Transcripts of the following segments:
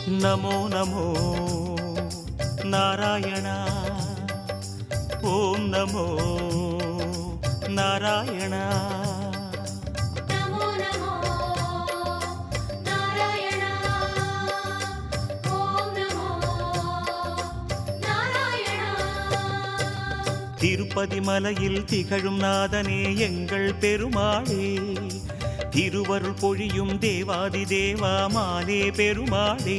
नमो नमो नारायण ओम नमो नारायण नमो नमो नारायण ओम नमो नारायण திருப்பதி மலையில் திகழும் நாதனே எங்கள் பெருமாளே திருவருள் பொழியும் தேவாதி தேவா மாலே பெருமாளே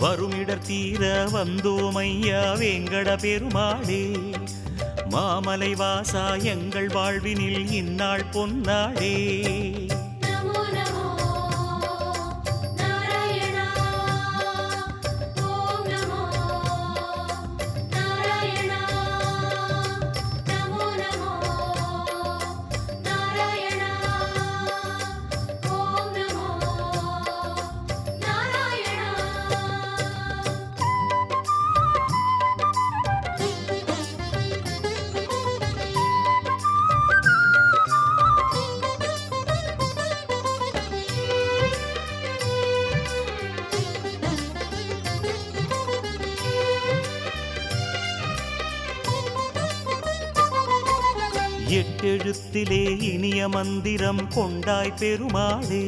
வருமிடர் தீர வந்தோமையா வேங்கட பெருமாளே மாமலை வாசா எங்கள் வாழ்வினில் இந்நாள் பொன்னாளே नमो नमो नारायण ओम नमो नारायण नमो नमो नारायण ओम नमो नारायण எட்டெழுத்திலே இனிய மந்திரம் கொண்டாய் பெருமாளே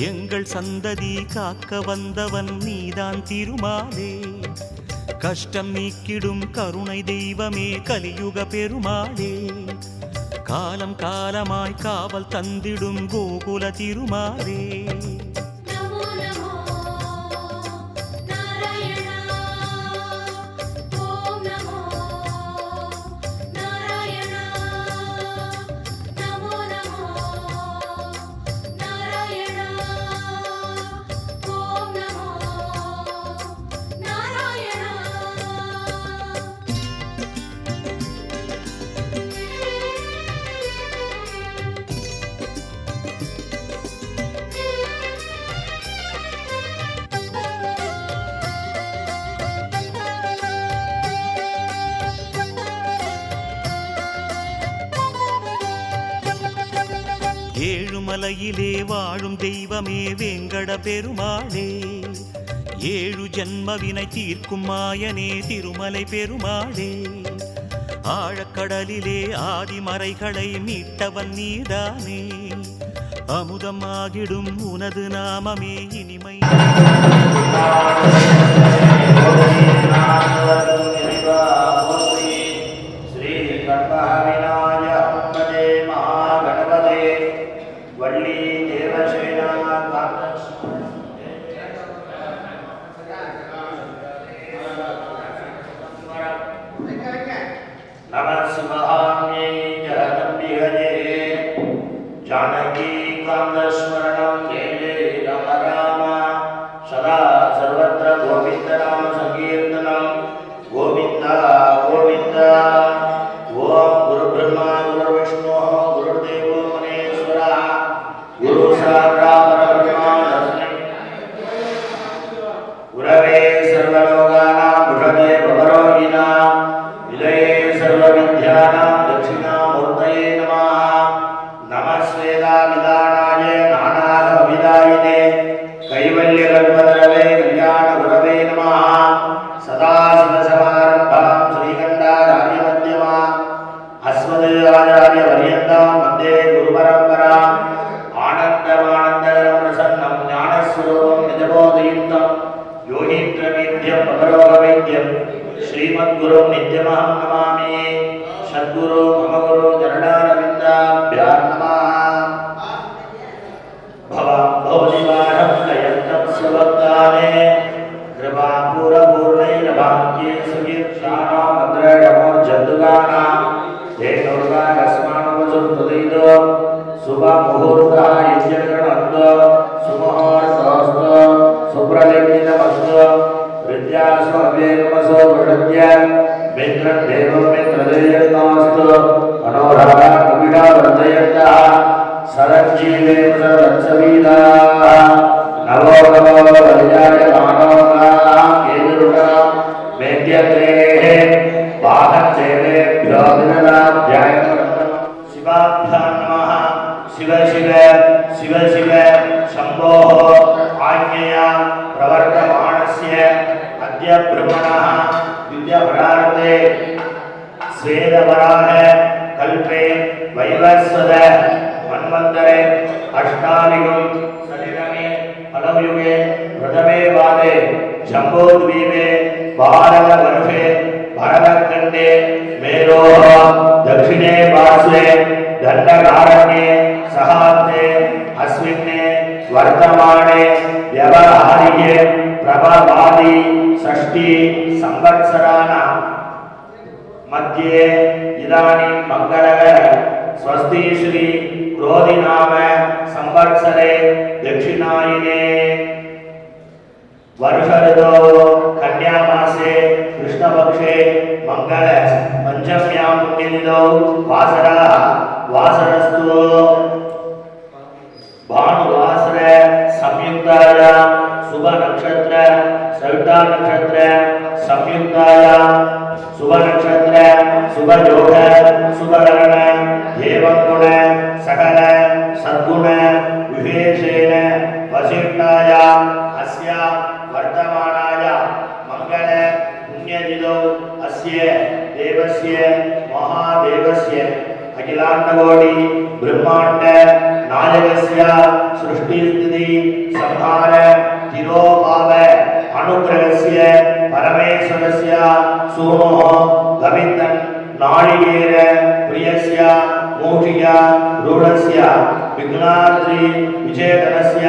எங்கள் சந்ததி காக்க வந்தவன் நீதான் திருமாலே கஷ்டம் நீக்கிடும் கருணை தெய்வமே கலியுக பெருமாளே காலம் காலமாய் காவல் தந்திடும் கோகுல திருமாலே नमो नमो नारायण ओम नमो नारायण नमो नमो नारायण ओम नमो नारायण ஏழுமலையிலே வாழும் தெய்வமே வேங்கட பெருமாளே ஏழு ஜன்மவினை தீர்க்கும் மாயனே திருமலை பெருமாளே ஆழக்கடலிலே ஆதிமறைகளை மீட்டவன் நீதானே அமுதம் ஆகிடும் உனது நாமமே இனிமை जानकी कांत स्मरणं जय राम राम सदा सर्वत्र गोविंद नाम संकीर्तनं गोविंद गोविंद ओम गुरु ब्रह्मा गुरु विष्णु गुरुदेवो महेश्वरः गुरु साक्षात् परब्रह्म तस्मै गुरवे सर्वलोकानां भुषगे भवरोगिणां विजये सर्वविद्यानां दक्षिणामूर्तये नमः नमस्वेदाविदानाय नानाविदायिने कैवल्यकल्पतरवे कल्याणगुरवे नमः सदाशिवसमारम्भां श्रीकण्ठाचार्यमध्यमाम् अस्मदाचार्यपर्यन्तां वन्दे गुरुपरम्पराम् आनन्दमानन्दकरं प्रसन्नं ज्ञानस्वरूपं निजबोधयुक्तं योगीन्द्रमीड्यं पवरोगवेद्यं श्रीमद्गुरुं नित्यमहं नमामि सद्गुरु मम गुरु चरणारविन्दाभ्यां नमः भवं भवदिवारं लयन्तं स्वभक्ताने कृपापूरपूर्णैरभाग्ये सुकीर्षाणामद्रयमोर्जन्तुगानां ते दुर्गाकस्मानुवसुर्तुदैतो शुभमुहूर्तः युज्यगणन्तो सुमुहूर्तोऽस्तु सुप्रलिप्तिनमस्तु विद्यास्मव्येकमसो प्रकृत्य मित्रं देवं मित्रदेयन्नमस्तु मनोहरः कविता वर्धयन्तः सरञ्जीवेव सरत्सवीताः नवो नवो वैजाय मानवनाः केतुरुणः मेद्यत्रेः पादसेवेभ्यो दिननाभ्याय शिवाभ्यां नमः शिव शिव शिव शिव शम्भोः आज्ञया प्रवर्त ब्रह्मणः विद्यापरार्थे स्वेदवराह कल्पे वैवस्वत मन्वन्तरे अष्टाविगं सलिलमे अलवयुगे प्रथमे वादे शम्भोद्वीपे भारतवर्षे भरतखण्डे मेरोः दक्षिणे पार्श्वे दण्डकारण्ये सहाब्दे अस्मिन्ने वर्तमाने व्यवहारिके प्रभवादि षष्ठी संवत्सराणां मध्ये इदानीं मंगलकर स्वस्ति श्री क्रोधिनाम संवत्सरे दक्षिणायने वर्ष ऋतौ कन्या मासे कृष्णपक्षे मंगल पंचम्यां पुण्यतिथौ वासरस्तु भानुवासर संयुक्तायां शुभ नक्षत्र सविता नक्षत्र संयुक्तायां शुभ नक्षत्र शुभ योग शुभ लग्न एवं गुण सकल सद्गुण विशेषेण वसिष्ठाया अस्य वर्तमानाय मंगल पुण्यतिथौ अस्य देवस्य महादेवस्य अखिलाण्डकोटि ब्रह्माण्ड नायकस्य सृष्टि स्थिति संहार तिरोभाव अनुग्रहस्य परमेश्वरस्य सोमो गविन्दन् नालिकेर प्रियस्य मोक्षिया रूढस्य विघ्नाद्रि विजयधनस्य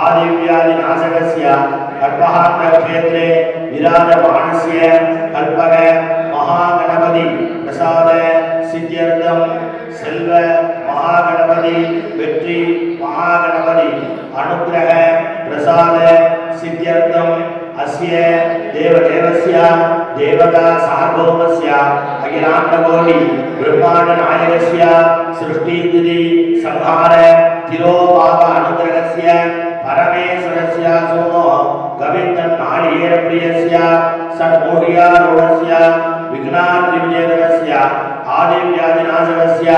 आदिव्याधिनाशकस्य कल्पहाण्डक्षेत्रे विराजमानस्य कल्पक महागणपति प्रसाद सिद्ध्यर्थं सेल्व महागणपति वेट्री महागणपति अनुग्रह प्रसाद सिद्ध्यर्थं अस्य देवदेवस्य देवता सार्वभौमस्य अखिलाण्डकोटि ब्रह्माण्ड नायकस्य सृष्टिस्थिति संहार तिरोभाव अनुग्रहस्य परमेश्वरस्य सोमो गविन्दन् नालिकेरप्रियस्य सन्मोहियारूढस्य विघ्नाद्रिविजयधनस्य आदिव्याधिनाशकस्य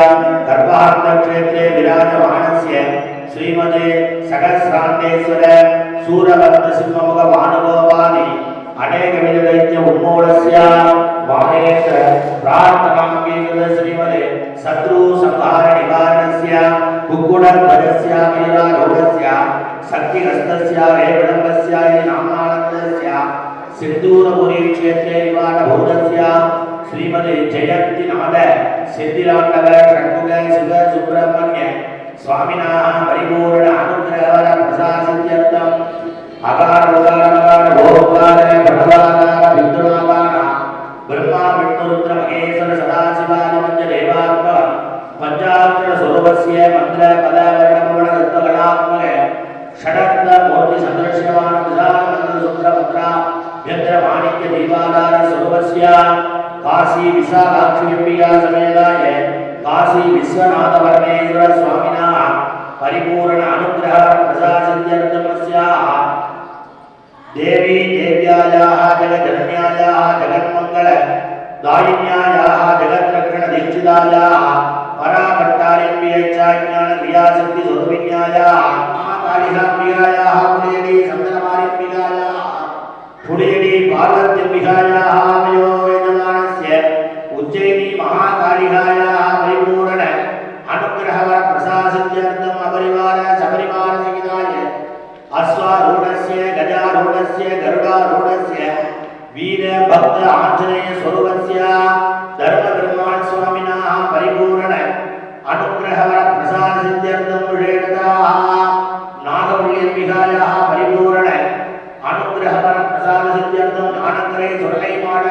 गर्भान्तक्षेत्रे विराजमानस्य श्रीमते सहस्रान्तेश्वर सूरभद्रसिंहमुख भानुगोपादि अनेकविध दैत्य उन्मूलस्य माहेश प्रार्थनाङ्गीकृत श्रीमते शत्रु संहार निवारणस्य कुक्कुटध्वजस्य वीरारूढस्य शक्तिहस्तस्य वेवडम्बस्य नामानन्दस्य सिन्दूरपुरी क्षेत्रे निवारणभूतस्य श्रीमते जयन्तिनाथ सिद्धिराण्डव षण्मुख शिव सुब्रह्मण्य स्वामिनः परिपूर्ण अनुग्रह प्रसादसिद्ध्यर्थं अकार उकार भोकार प्रणवाकार विद्युनाकार ब्रह्मा विष्णुरुद्र महेश्वर सदाशिवादि पंच देवात्म पंचाक्षर स्वरूपस्य मंत्र पद वर्ण पूर्ण तत्वगणात्मक षडत्व मूर्ति सदृश्यमान विधान मंत्र सूत्र मंत्र यंत्र माणिक्य दीपाधार स्वरूपस्य काशी विशालाक्षी अंबिका समेताय काशी विश्वनाथ परमेश्वर स्वामिनः परिपूर्ण अनुग्रह प्रसादसिद्ध्यर्थमस्य देवी देव्यायाः जगज्जनन्यायाः जगन्मंगल दायिन्यायाः जगद्रक्षण दीक्षितायाः पराभट्टारिण्ये च ज्ञान क्रियाशक्ति स्वरूपिण्यायाः महाकालिकाम्बिकायाः पुडेडी सन्दनमारिण्यम्बिकायाः पुडेडी पार्वत्यम्बिकायाः वयो यजमानस्य उज्जयिनी महाकालिकायाः परिपूर्ण अनुग्रह प्रसादसिद्ध्यर्थम् अपरिवार सपरिवार सहिताय अश्वारूढस्य गजारूढस्य गरुडारूढस्य वीर भक्त आंजनेय स्वरूपस्य धर्मब्रह्माण स्वामिनः परिपूर्ण अनुग्रह प्रसादसिद्ध्यर्थं विशेषतः नागवल्ल्यम्बिकायाः परिपूर्ण अनुग्रह प्रसादसिद्ध्यर्थं ज्ञानकरे सुरलैमाण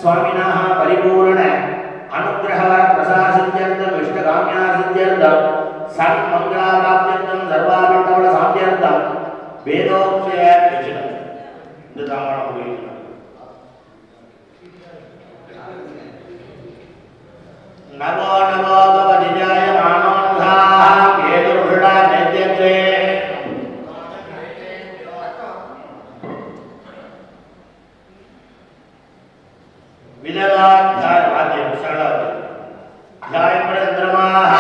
स्वामिनः परिपूर्ण अनुग्रह प्रसादसिद्ध्यर्थं इष्टकाम्यासिद्ध्यर्थं सन्मङ्गलाप्त्यर्थं सर्वाभीष्टफल साध्यर्थं वेदोक्तय विचित्रं नमो नमो भगवतिजाय मानोन्धाः केतुर्षडा नैत्यत्रे विददाध्याय वाद्यं शरणार्थं ध्याय प्रद्रमाः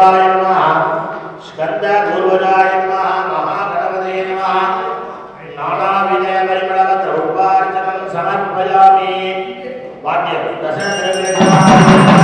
वल्लभाय नमः स्कंद पूर्वजाय नमः महागणपतये नमः नानाविध परिमलपत्र पुष्पार्चनं समर्पयामि वाद्यं दशद्रव्य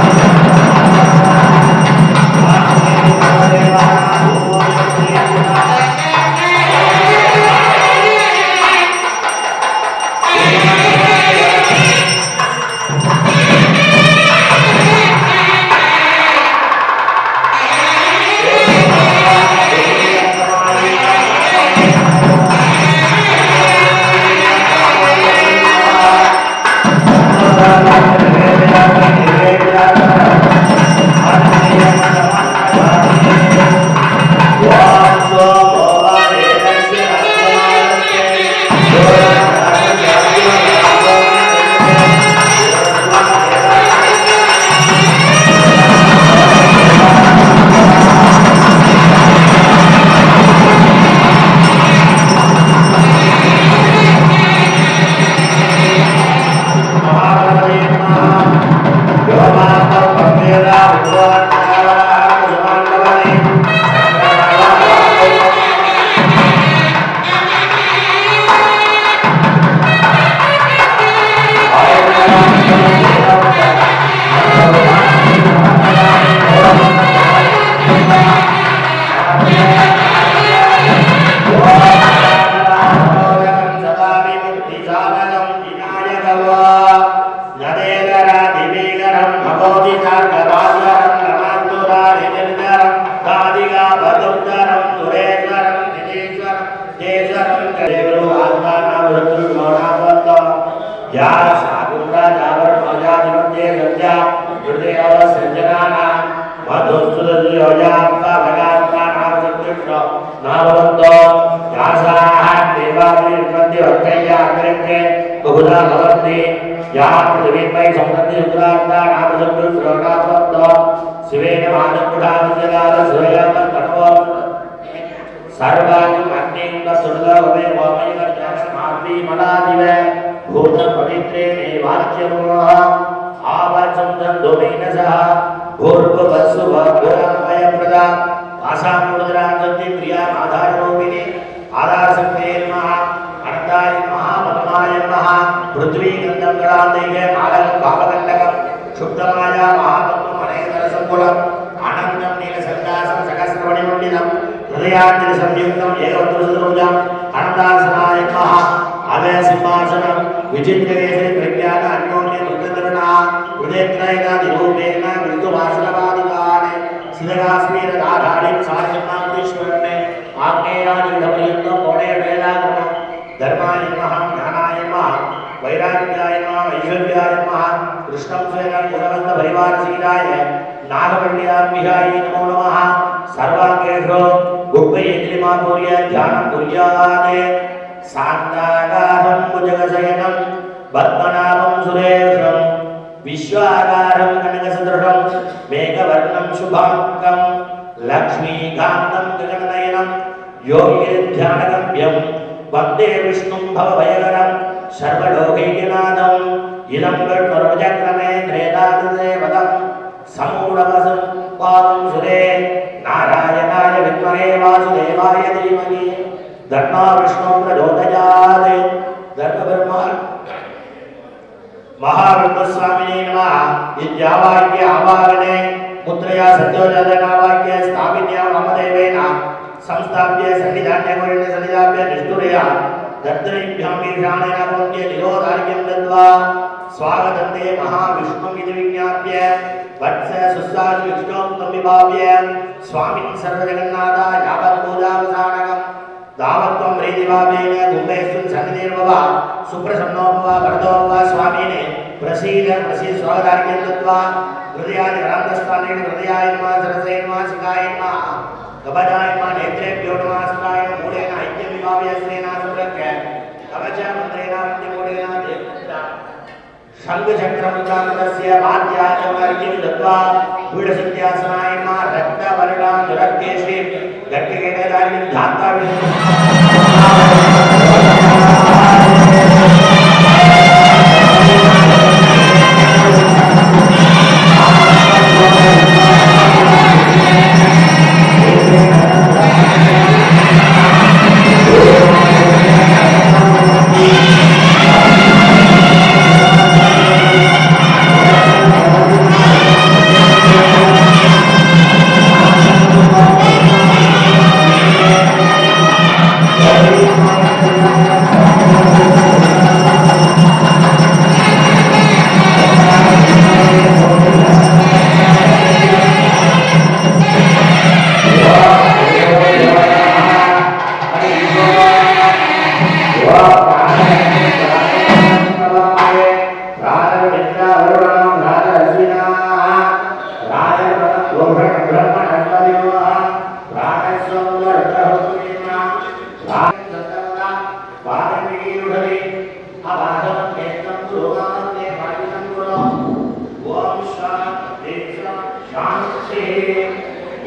पृथ्वी गंधम गणादेगे नागल भावगंडकम शुद्धमाया महातत्व मनेंद्र संकुलम आनंदम नीलसंदासम सकस्रवणिमंडितम हृदयाञ्जलि संयुक्तम एकवत्रसुरोजम अनंतासनाय नमः अभय सिंहासनम विचित्रकेसरी प्रज्ञान अन्योन्य दुर्गंधना हृदयत्रयना दिरूपेण मृत्युवासनवादिकाने सिद्धकाश्मीर धाराणिम साक्षात्कारेश्वरने आग्नेयादिपर्यन्तं कोणे वेलागम धर्माय नमः ज्ञानाय नमः वैराग्याय नमः ऐश्वर्याय नमः कृष्णं स्वेन गुणवन्त परिवारशीलाय नागवल्याम्बिकाय नमो नमः सर्वांगेषु गुप्तयज्ञमापूर्य ध्यानं कुर्यात् शान्ताकारं भुजगशयनं पद्मनाभं सुरेशं विश्वाकारं कनकसदृशं मेघवर्णं शुभाङ्गं लक्ष्मीकान्तं गगननयनं योगिध्यानगम्यं वन्दे विष्णुं भवभयकरं सर्वलोकैकनाथम् इदं गणपतिक्रमे त्रेधादेवतं समूढवसं पादं सुरे नारायणाय विद्महे वासुदेवाय धीमहि तन्नो विष्णुः प्रचोदयात् धर्मब्रह्मा महाविष्णुस्वामिने नमः इत्यावाक्य आवाहने मुद्रया सत्योजातनावाक्य स्थापिन्या मम देवेन संस्थाप्य सन्निधान्यगुरुण्य सन्निधाप्य निष्ठुरया दत्तरिभ्यां ईशानेन पुण्य निरोधार्घ्यं दत्त्वा स्वागतं ते महाविष्णुम् इति विज्ञाप्य वत्स सुस्सादि विष्णोक्तं विभाव्य स्वामिन् सर्वजगन्नाथ यावत् पूजावसानकम् दावत्वं प्रीतिभावेन कुम्भेस्मिन् सन्निधिर्भव सुप्रसन्नोभव वरदोभव स्वामिने प्रसीद स्वागतार्घ्यं दत्त्वा हृदयादि अनन्तस्थानेन हृदयाय नमः सरसे नमः शिखाय नमः कवचाय नमः नेत्रेभ्यो नमः अस्त्राय नमः मूलेन ऐक्यं विभाव्य स्नेन सुरक्ष्य कवचमन्त्रेण मूलेन शङ्खचक्रमुद्रान्तस्य वाद्याचमर्घ्यं दत्त्वा पीठसत्यासनाय नमः रक्तवर्णां दुरक्केशे गट्टिकेन दार्घ्यं ध्यात्वा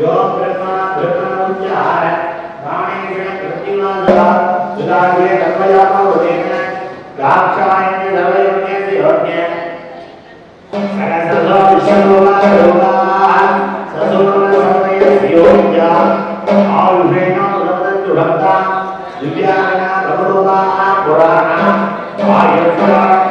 यो ब्रह्मा ब्रह्मोच्चार प्राणेषु कृत्तिमासदा सुदाग्रे कर्मयामोदेन दाक्षायन्ते सर्वयज्ञस्य योग्य सकसलो विश्वलोकाः ससुरसमयस्य योग्य आयुषेण उदन्तु भक्ता दिव्यागना प्रभुलोकाः पुराणा आयुष्याणि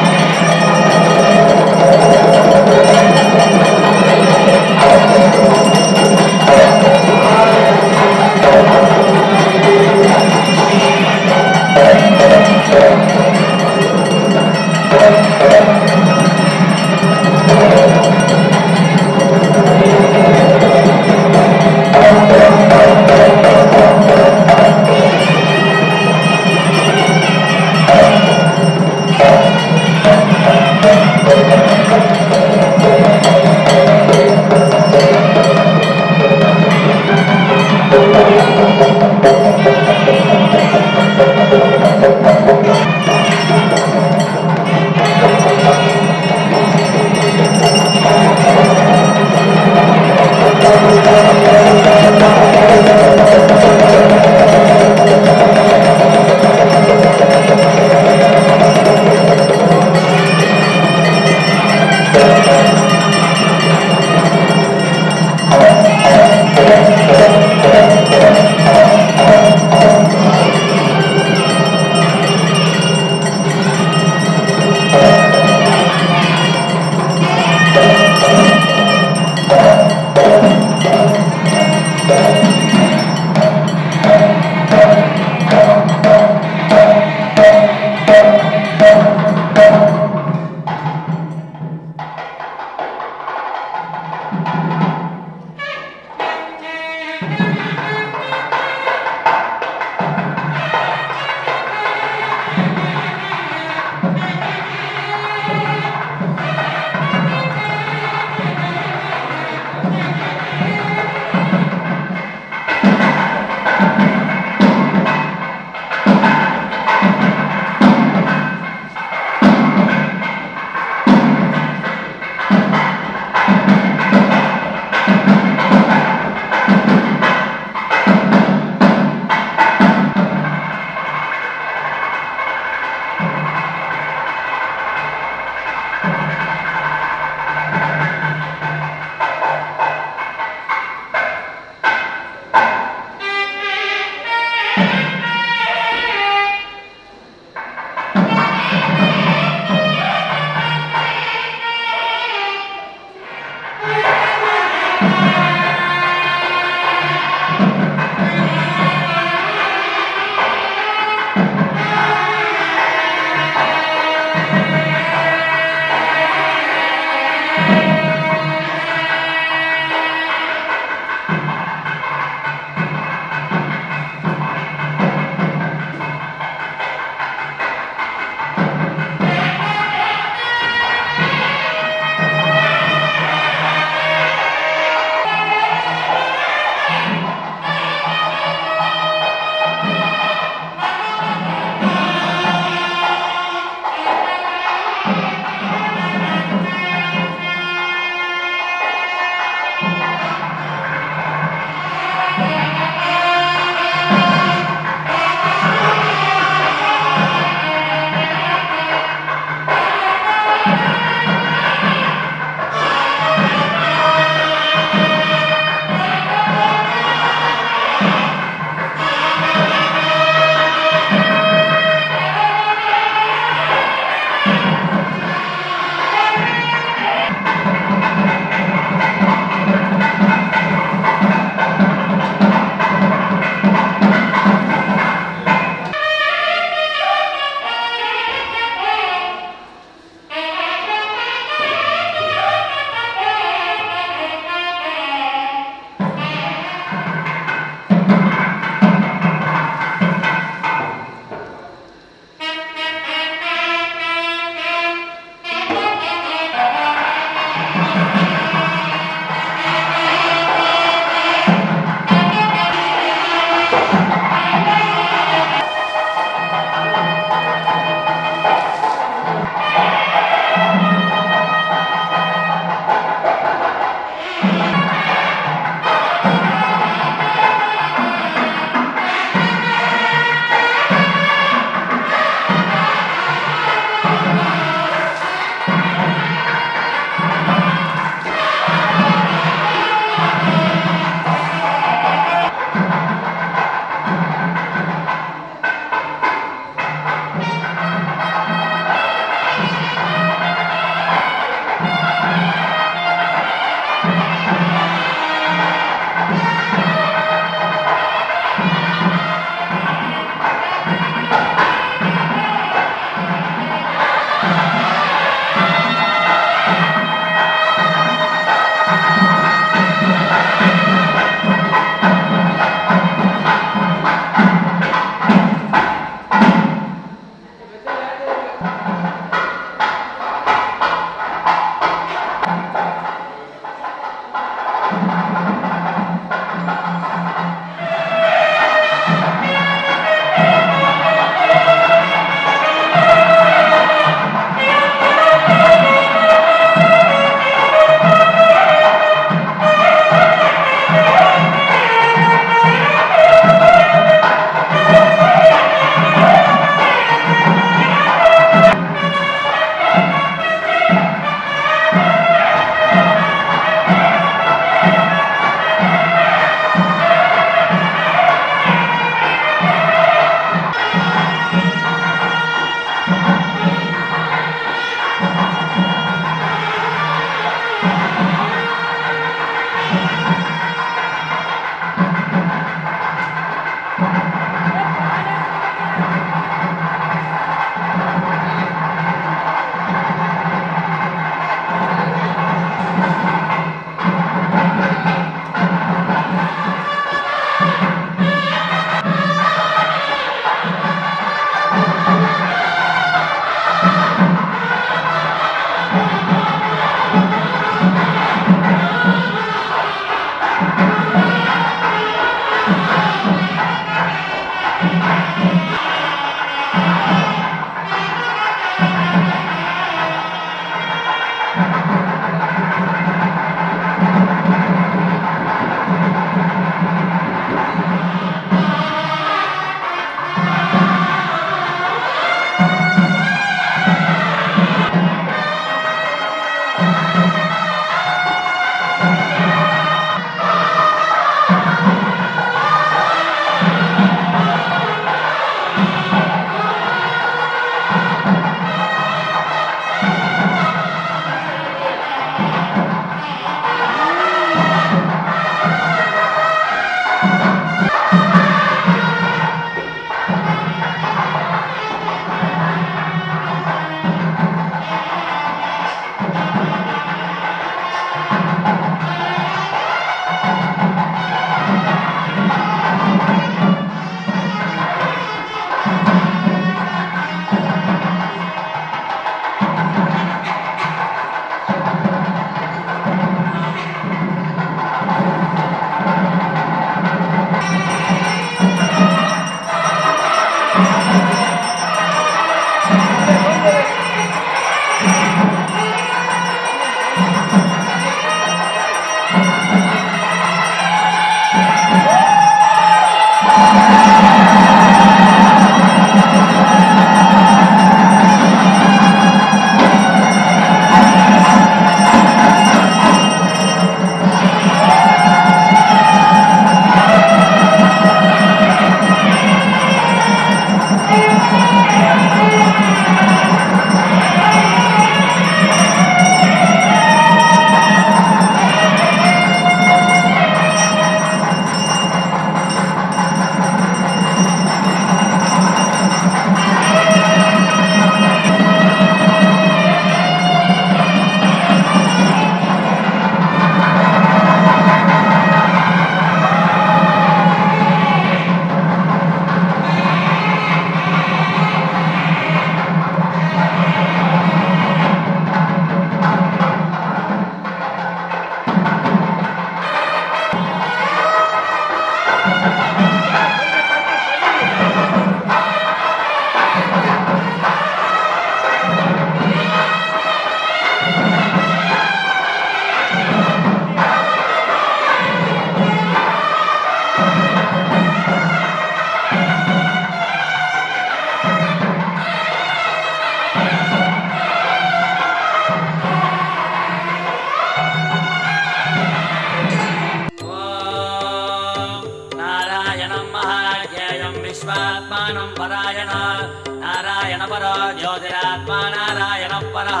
नारायणपरो ज्योतिरात्मा नारायणः परः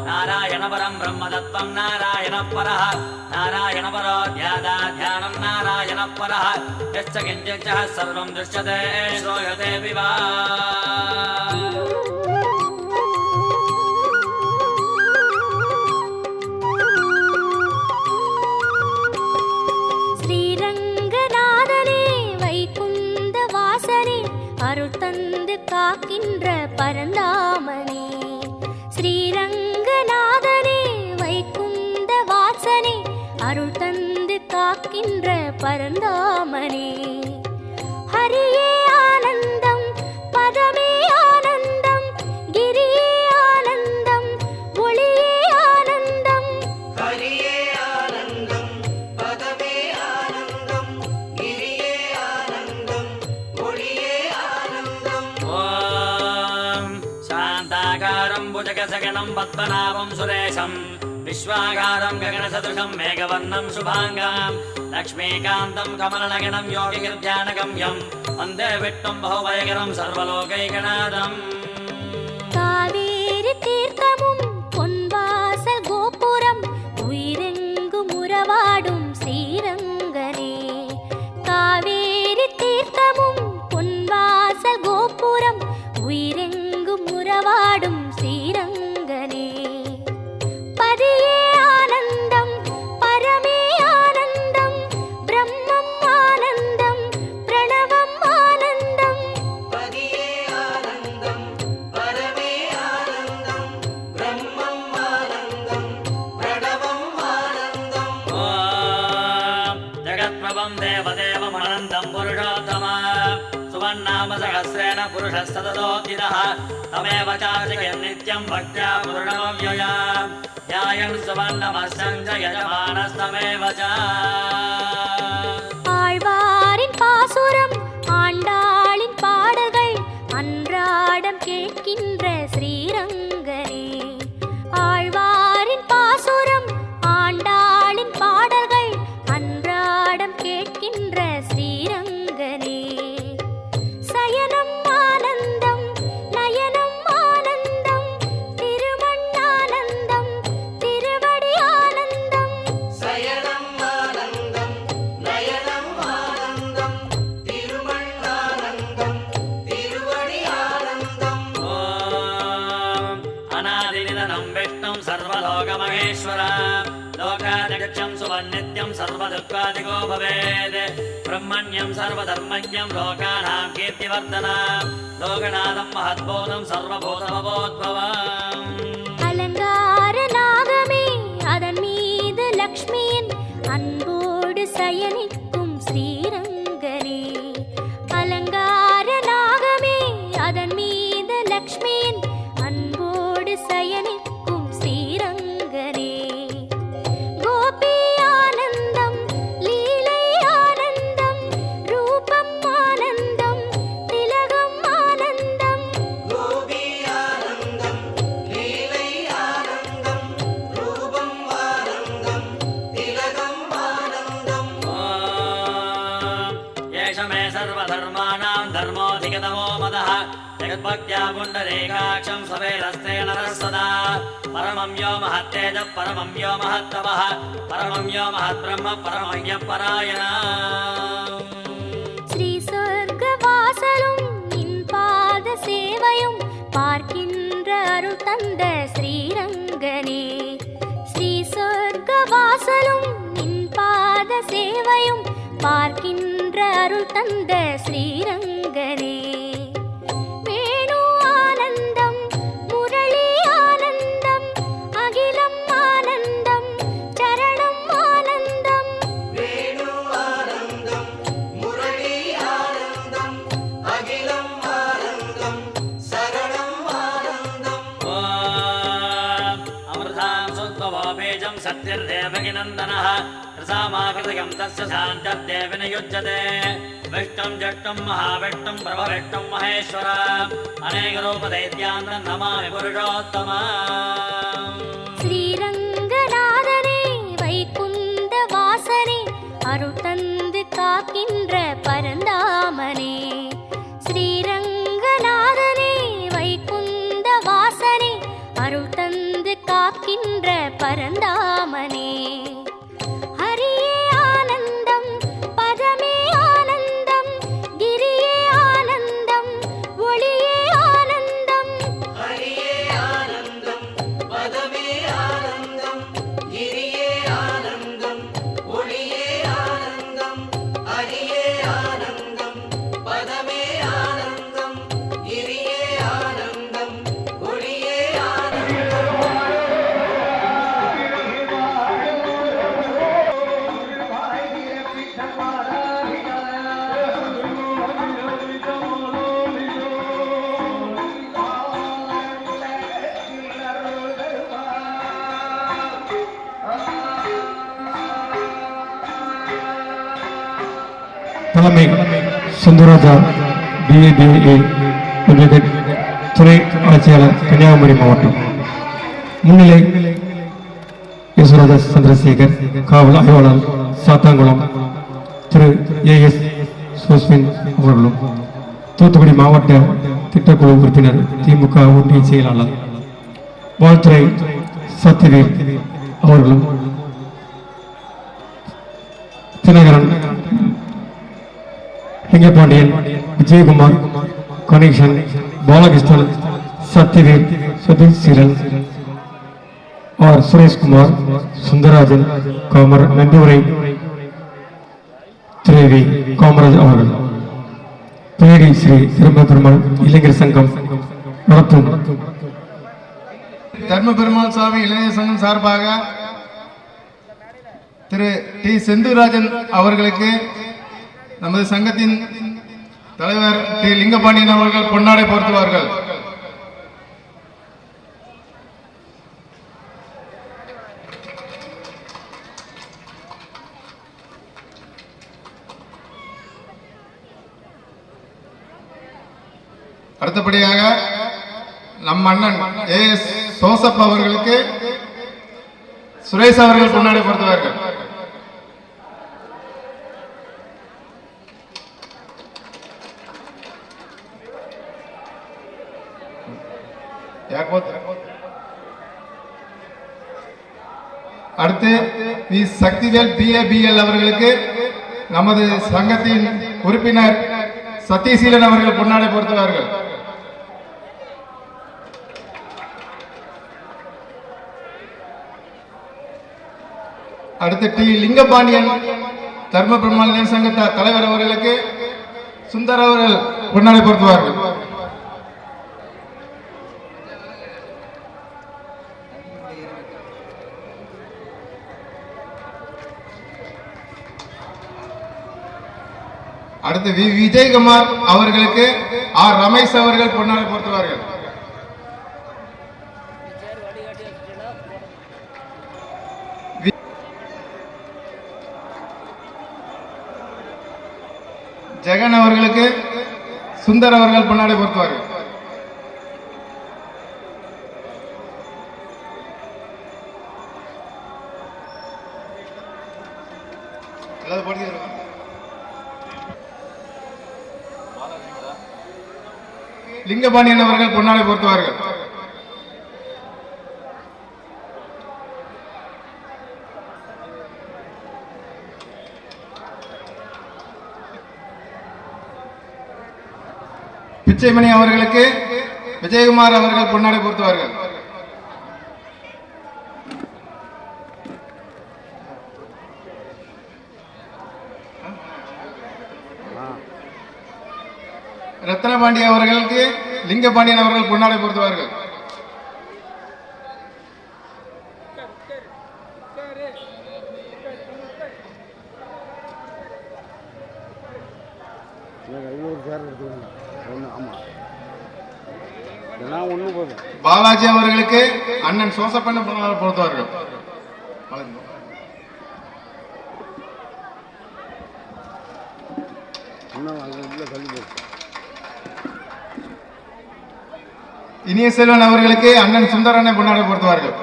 नारायणपरं ब्रह्मतत्त्वं नारायणः परः नारायणपरो ध्यानं नारायणः परः यश्च किञ्चित् सर्वं दृश्यते श्रूयते विवा காக்கின்ற பரந்தாமனே ஸ்ரீரங்கநாதனே வைகுந்த வாசனே அருள் தந்து காக்கின்ற பரந்தாமனே ஹரியே ஆனந்தம் பதமே ஆனந்தம் கிரியே ஆனந்தம் ஒளியே ஆனந்தம் ஹரியே ஆனந்தம் பதமே ஆனந்தம் கிரியே ஆனந்தம் ஒளியே ஆனந்தம் ஓம் சாந்தாகாரம் புஜகசகணம் பத்மநாபம் சுரேஷம் विश्वागारं गगनसदृशं मेघवर्णं शुभाङ्गं लक्ष्मीकान्तं कमलनगनं योगिगिर्ध्यानगम्यं वन्दे विष्णुं बहुभयकरं सर्वलोकैकनाथम् காவேரி தீர்த்தமும் பொன்வாசல் கோபுரம் உயிரெங்கும் உறவாடும் ஸ்ரீரங்கனே காவேரி தீர்த்தமும் பொன்வாசல் கோபுரம் உயிரெங்கும் உறவாடும் ஸ்ரீரங்கனே பதியே ஆனந்தம் பரமே ஆனந்தம் பிரம்மம் ஆனந்தம் பிரணவம் ஆனந்தம் பதியே ஆனந்தம் பரமே ஆனந்தம் பிரம்மம் ஆனந்தம் பிரணவம் ஆனந்தம் ஓம் ஜகத்பிரபம் தேவதேவம் அனந்தம் புருஷோத்தம सुवन्नाम सहस्रेण पुरुषस्ततोदितः तमेव चार्जयन् नित्यं भक्त्या पूर्णमव्यया ध्यायन् सुवर्णमस्यं च यजमानस्तमेव च ஆழ்வாரின் பாசுரம் ஆண்டாளின் பாடல்கள் அன்றாடம் கேட்கின்ற ஸ்ரீரங்கனே ஆழ்வாரின் பாசுரம் ஆண்டாளின் பாடல்கள் அன்றாடம் கேட்கின்ற ஸ்ரீரங்கனே சயனம் ஆனந்தம் நயனம் ஆனந்தம் திருமண்ணானந்தம் திருவடி ஆனந்தம் சயனம் ஆனந்தம் நயனம் ஆனந்தம் திருமண்ணானந்தம் திருவடி ஆனந்தம் ஓம் அநாதிநிதனம் விஷ்ணும் சர்வலோகமகேஸ்வர लोकादिगच्छं सुवन्नित्यं सर्वदुःखादिको भवेत् ब्रह्मण्यं सर्वधर्मज्ञं लोकानां कीर्तिवर्धनं लोकनाथं महद्बोधं सर्वभूतमवोद्भवम् அலங்கார நாகமே அதன் மீது லக்ஷ்மியின் அன்போடு சயனிக்கும் ஸ்ரீரங்கனே அலங்கார நாகமே அதன் மீது லக்ஷ்மியின் அன்போடு சயனிக்கும் ஸ்ரீரங்கனே கோபி ஆனந்தம் லீலை ஆனந்தம் ரூபம் ஆனந்தம் திலகம் ஆனந்தம் கோபி ஆனந்தம் லீலை ஆனந்தம் ரூபம் ஆனந்தம் திலகம் ஆனந்தம் ஏஷ மே சர்வதர்மாணாं धर्मोऽधिगतमो मदः जगद्भक्त्या पुण्डरीकाक्षं सवेरस्ते नरः सदा परमं यो महत्तेजः परमं यो महत्तपः परमं यो महद्ब्रह्म परमं परायणः ஸ்ரீ சொர்க்க வாசலும் நின் பாத சேவையும் பார்க்கின்ற அருள் தந்த ஸ்ரீரங்கனே ஸ்ரீ சொர்க்க வாசலும் நின் பாத சேவையும் பார்க்கின்ற அருள் தந்த ஸ்ரீரங்கனே வேணு ஆனந்தம் முரளி ஆனந்தம் அகிலம் ஆனந்தம் சரணம் ஆனந்தம் வேணு ஆனந்தம் முரளி ஆனந்தம் அகிலம் ஆனந்தம் சரணம் ஆனந்தம் அமிர்தாம் சுத்வபேஜம் சத்யர்தேவகிநந்தனः ரசாமாகிருதகம் தஸ்ய சாந்தர்தேவின யுஜ்யதே விஷ்ணும் ஜஷ்டும் மகாவிஷ்ணும் பிரபவிஷ்ணும் மகேஸ்வர அநேகரூபதைத்யாந்தம் நமாமி புருஷோத்தம ஸ்ரீரங்கநாதனே வைகுந்த வாசனே அருள் தந்து காக்கின்ற பரந்தாமனே ஸ்ரீரங்கநாதனே வைகுந்த காக்கின்ற பரந்தாமனே. ஹரியே ஆனந்தம், பதமே ஆனந்தம், கிரியே ஆனந்தம், ஒளியே ஆனந்தம். ஹரியே ஆனந்தம், பதமே ஆனந்தம், கிரியே ஆனந்தம், ஒளியே ஆனந்தம். ஹரியே ஆனந்தம், பதமே ஆனந்தம், கிரியே ஆனந்தம், ஒளியே ஆனந்தம். தலைமை சுந்தரராஜா BA லிமிடெட், துணை ஆட்சியாளர் கன்னியாகுமரி மாவட்டம். முன்னிலை யசுராஜா சந்திரசேகர், காவல் ஆய்வாளர் சாத்தாங்குளம் திரு AS சோஸ்மின் அவர்களும், தூத்துக்குடி மாவட்ட திட்டக்குழு உறுப்பினர் திமுக ஒன்றிய செயலாளர் வாழ்த்துறை சத்யவேல் அவர்களும், தினகரன், லிங்கபாண்டியன், விஜயகுமார், கணேசன், பாலகிருஷ்ணன், சத்யவேல், சதீசீலன், ஆர் சுரேஷ்குமார், சுந்தரராஜன், நம்பியுரை திரு காமராஜ் அவர்கள், பேரி ஸ்ரீ திரும்ப பெருமாள் இளைஞர் சங்கம் நடத்தும் தர்ம பெருமாள் சுவாமி இளைஞர் சங்கம் சார்பாக திரு டி செந்தூராஜன் அவர்களுக்கு நமது சங்கத்தின் தலைவர் டி லிங்கபாண்டியன் அவர்கள் பொன்னாடை போர்த்துவார்கள். அடுத்தபடியாக நம் அண்ணன் AS சோசப் அவர்களுக்கு சுரேஷ் அவர்கள் பொன்னாடை போர்த்துவார்கள். அடுத்து வி சக்திவேல் BABL அவர்களுக்கு நமது சங்கத்தின் உறுப்பினர் சதீசீலன் அவர்கள் பொன்னாடை போர்த்துவார்கள். அடுத்து டி லிங்கபாண்டியன் தர்ம பெருமாள் இளைஞர் சங்க தலைவர் அவர்களுக்கு சுந்தர் அவர்கள் பொன்னாடை போர்த்துவார்கள். அடுத்து வி விஜயகுமார் அவர்களுக்கு ஆர் ரமேஷ் அவர்கள் பொன்னாடை போர்த்துவார்கள். ஜெகன் அவர்களுக்கு சுந்தர் அவர்கள் பொன்னாடை போர்த்துவார்கள். லிங்கபாண்டியன் அவர்கள் பொன்னாடை போர்த்துவார்கள். பிச்சைமணி அவர்களுக்கு விஜயகுமார் அவர்கள் பொன்னாடை போர்த்துவார்கள். ரத்னபாண்டி அவர்களுக்கு லிங்கபாண்டியன் அவர்கள் பொன்னாடை போர்த்துவார்கள். பாலாஜி அவர்களுக்கு அண்ணன் சோசப்பண்ண பொன்னாடை போர்த்துவார்கள். இனிய செல்வன் அவர்களுக்கு அண்ணன் சுந்தரனை பொன்னாடை போர்த்துவார்கள்.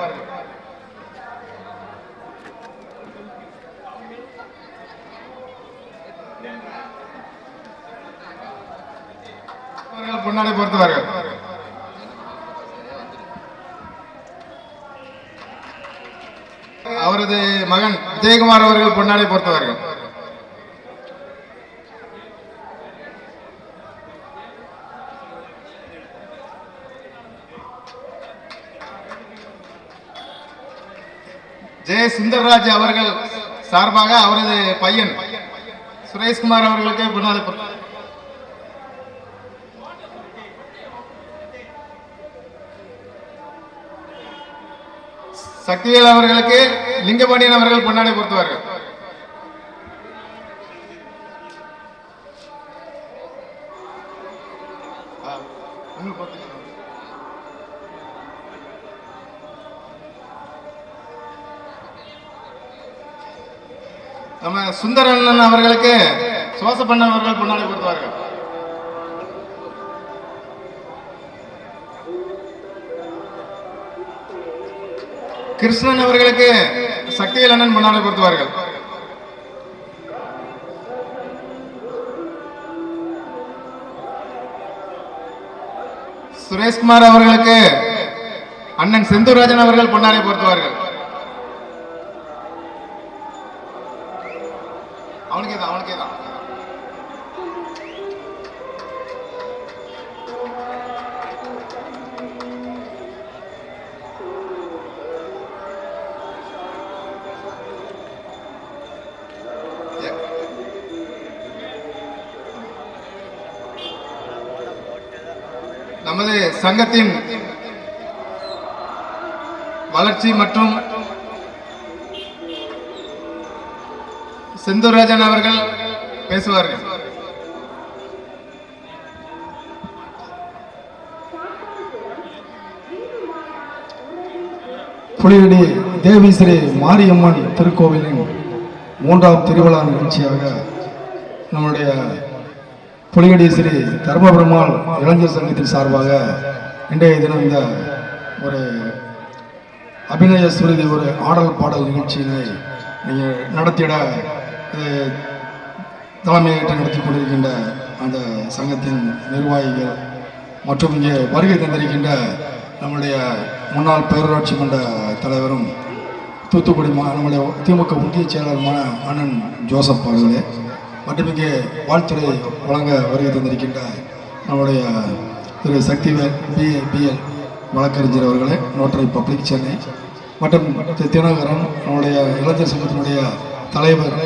பொன்னாடை போர்த்துவார்கள். அவரது மகன் விஜயகுமார் அவர்கள் பொன்னாடை பொறுத்தவர்கள். ஜெய சுந்தர்ராஜ் அவர்கள் சார்பாக அவரது பையன் சுரேஷ்குமார் அவர்களுக்கு பொன்னாடை சக்திவேல் அவர்களுக்கு லிங்கபாண்டியன் அவர்கள் பொன்னாடை பொறுத்துவார்கள். நம்ம சுந்தரண்ணன் அவர்களுக்கு சுவாசப்பண்ணன் அவர்கள் பொன்னாடை பொறுத்துவார்கள். கிருஷ்ணன் அவர்களுக்கு சக்திவேல் அண்ணன் பொன்னாடை பொறுத்துவார்கள். சுரேஷ்குமார் அவர்களுக்கு அண்ணன் செந்தூர்ராஜன் அவர்கள் பொன்னாடை பொறுத்துவார்கள். அவனுக்கே தான் நமது சங்கத்தின் வளர்ச்சி மற்றும் செந்தூர்ராஜன் அவர்கள் பேசுவார்கள். புலியடி தேவி ஸ்ரீ மாரியம்மன் திருக்கோவிலின் 3ஆம் திருவிழா நிகழ்ச்சியாக நம்முடைய புலியடி ஸ்ரீ தர்மபெருமாள் இளைஞர் சங்கத்தின் சார்பாக இன்றைய தினம் இந்த ஒரு அபிநய சுருதி ஒரு ஆடல் பாடல் நிகழ்ச்சியினை நீங்கள் நடத்திட தலைமையேற்று நடத்தி கொண்டிருக்கின்ற அந்த சங்கத்தின் நிர்வாகிகள் மற்றும் இங்கே வருகை தந்திருக்கின்ற நம்முடைய முன்னாள் பேரூராட்சி மன்ற தலைவரும் தூத்துக்குடி நம்முடைய திமுக முக்கிய செயலாளருமான அண்ணன் ஜோசப் அவர்களே மற்றும் இங்கே வாழ்த்துறை வழங்க வருகை தந்திருக்கின்ற நம்முடைய திரு சக்திவேல் பிஎல் வழக்கறிஞர் அவர்களே, நோட்டரி பப்ளிக் சென்னை மற்றும் தினகரன் நம்முடைய இளைஞர் சங்கத்தினுடைய தலைவர்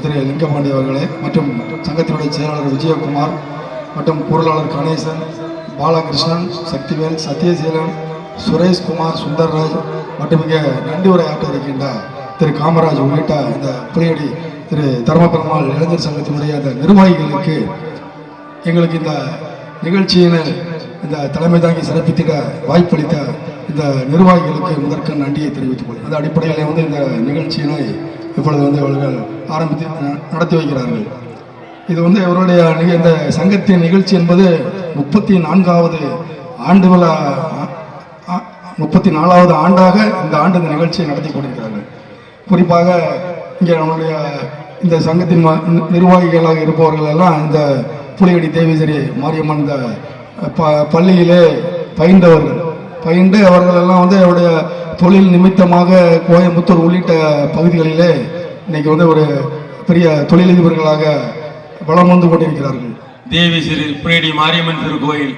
திரு லிங்கபாண்டி அவர்களே மற்றும் சங்கத்தினுடைய செயலாளர் விஜயகுமார் மற்றும் பொருளாளர் கணேசன், பாலகிருஷ்ணன், சக்திவேல், சத்யசீலன், சுரேஷ்குமார், சுந்தர்ராஜ் மற்றும் இங்கே நன்றி உரையாற்ற இருக்கின்ற திரு காமராஜ் உள்ளிட்ட இந்த புலியடி திரு தர்மபெருமாள் இளைஞர் சங்கத்தினுடைய அந்த நிர்வாகிகளுக்கு எங்களுக்கு இந்த நிகழ்ச்சியினை இந்த தலைமை தாங்கி சிறப்பித்திட வாய்ப்பளித்த இந்த நிர்வாகிகளுக்கு முதற்க நன்றியை தெரிவித்துக் கொள்கிறேன். அந்த அடிப்படையில் இந்த நிகழ்ச்சியினை இப்பொழுது அவர்கள் ஆரம்பித்து நடத்தி வைக்கிறார்கள். இது இவருடைய இந்த சங்கத்தின் நிகழ்ச்சி என்பது 34வது ஆண்டு விழா 34வது ஆண்டாக இந்த ஆண்டு இந்த நிகழ்ச்சியை நடத்தி கொண்டிருக்கிறார்கள். குறிப்பாக இங்கே நம்முடைய இந்த சங்கத்தின் நிர்வாகிகளாக இருப்பவர்கள் எல்லாம் இந்த புலியடி தேவிசரி மாரியம்மன் இந்த பள்ளியிலே பயின்று அவர்கள் எல்லாம் அவருடைய தொழில் நிமித்தமாக கோயம்புத்தூர் உள்ளிட்ட பகுதிகளிலே இன்னைக்கு ஒரு பெரிய தொழிலதிபர்களாக வளம் வந்து கொண்டிருக்கிறார்கள். தேவி ஸ்ரீ புலியடி மாரியம்மன் திருக்கோயில்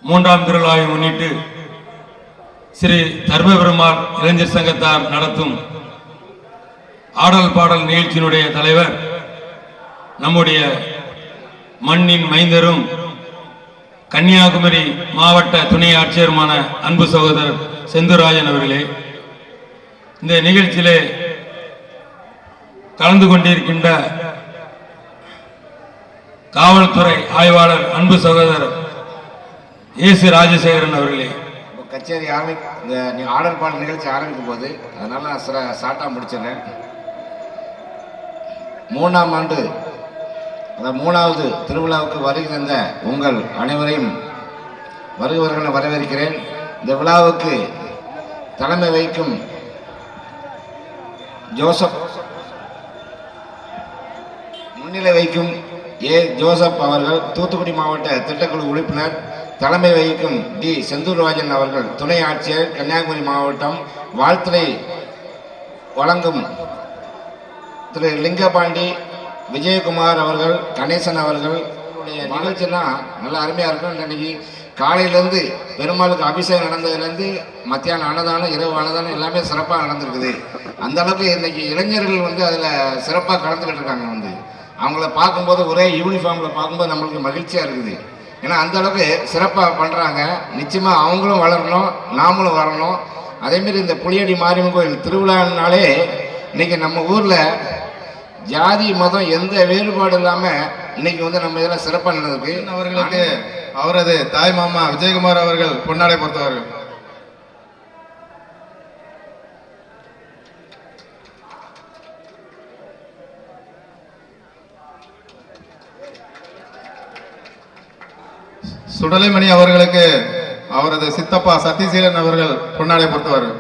3ஆம் திருவிழாவை முன்னிட்டு ஸ்ரீ தர்மபெருமாள் இளைஞர் சங்கத்தார் நடத்தும் ஆடல் பாடல் நிகழ்ச்சியினுடைய தலைவர் நம்முடைய மண்ணின் மைந்தரும் கன்னியாகுமரி மாவட்ட துணை ஆட்சியருமான அன்பு சகோதரர் செந்தூர்ராஜன் அவர்களே, இந்த நிகழ்ச்சியிலே கலந்து கொண்டிருக்கின்ற காவல்துறை ஆய்வாளர் அன்பு சகோதரர் ஏசு ராஜசேகரன் அவர்களே, கச்சேரி இந்த ஆடல் பாடல் நிகழ்ச்சி ஆரம்பிக்கும் போது அதனால நான் ஷார்ட்டாக முடிச்சிடுறேன். 3ஆம் ஆண்டு அந்த 3வது திருவிழாவுக்கு வருகை தந்த உங்கள் அனைவரையும் வருகிறவர்களை வரவேற்கிறேன். இந்த விழாவுக்கு தலைமை வைக்கும் ஜோசப், முன்னிலை வைக்கும் ஜோசப் அவர்கள் தூத்துக்குடி மாவட்ட திட்டக்குழு உறுப்பினர், தலைமை வகிக்கும் டி செந்தூர்ராஜன் அவர்கள், துணை ஆட்சியர் கன்னியாகுமரி மாவட்டம், வாழ்த்துறை வழங்கும் திரு லிங்கபாண்டி விஜயகுமார் அவர்கள், கணேசன் அவர்கள். நிகழ்ச்சியெல்லாம் நல்லா அருமையாக இருக்கும். இன்னைக்கு காலையிலேருந்து பெருமாளுக்கு அபிஷேகம் நடந்ததுலேருந்து மத்தியானம் அன்னதானம், இரவு அன்னதானம் எல்லாமே சிறப்பாக நடந்திருக்குது. அந்த அளவுக்கு இன்னைக்கு இளைஞர்கள் வந்து அதில் சிறப்பாக கலந்துக்கிட்டு இருக்காங்க. அவங்கள பார்க்கும்போது ஒரே யூனிஃபார்மில் பார்க்கும்போது நம்மளுக்கு மகிழ்ச்சியாக இருக்குது. ஏன்னா அந்த அளவுக்கு சிறப்பாக பண்ணுறாங்க. நிச்சயமாக அவங்களும் வளரணும், நாமளும் வரணும். அதேமாரி இந்த புளியடி மாரியம்மன் கோயில் திருவிழானாலே இன்னைக்கு நம்ம ஊரில் ஜாதி மதம் எந்த வேறுபாடு இல்லாமல் இன்னைக்கு வந்து நம்ம இதெல்லாம் சிறப்பாக நடந்திருக்கு. அவர்களுக்கு அவரது தாய் மாமா விஜயகுமார் அவர்கள் பொன்னாடை பொறுத்தவர்கள். சுடலைமணி அவர்களுக்கு அவரது சித்தப்பா சத்திசீலன் அவர்கள் பொன்னாடை பொறுத்தவர்கள்.